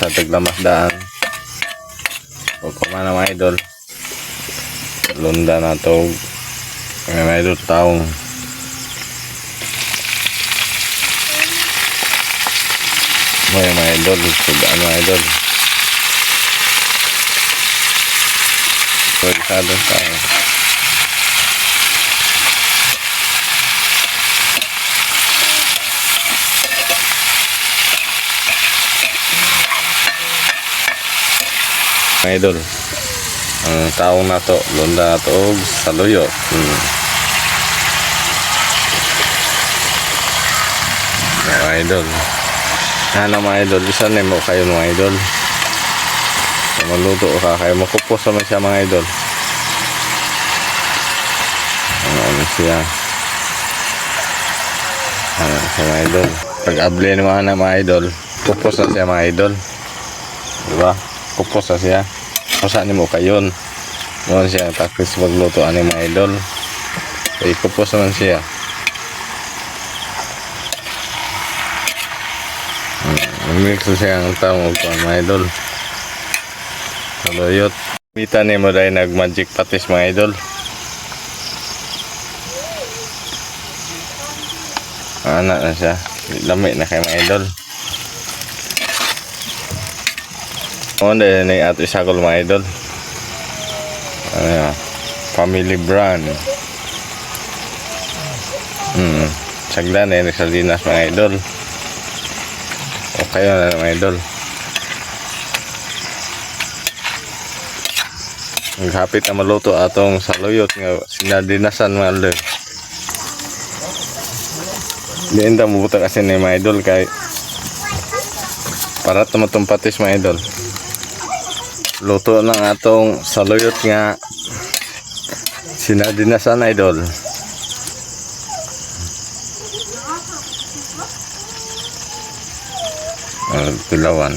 sa taglamasdaan. O kumana mga idol, lunda na to mga idol taong mga idol, sudaan mga idol. So isa doon tayo mga idol. Ang taong na to, lunda na to og saluyot. Mga idol, ano mga idol, isa na mo kayo mga idol. Maluto ka kayo, makupos naman siya mga idol. Ano siya, ano siya mga idol. Pag able naman na mga idol, kupos na siya mga idol, diba? Kupos na siya. Saan mo kayon noon siya tapos magluto ani mga idol. So ikupos naman siya. Mix siya ang taong mga idol. Saluyot. Kita ni mo dahil nag magic patis mga idol. Anak na siya. Lamig na kay mga idol. Onda ni ato isagol mga idol. Family brand. Sagdan na sa dinas mga idol. Okay na mga idol. Naghapit na maluto atong saluyot nga sinadinasan mga idol. Diyan ta mubuta kasi ni mga idol kay para tumutumpatis mga idol. Luto ng atong saluyot nga sinadinasan idol. Pilawan.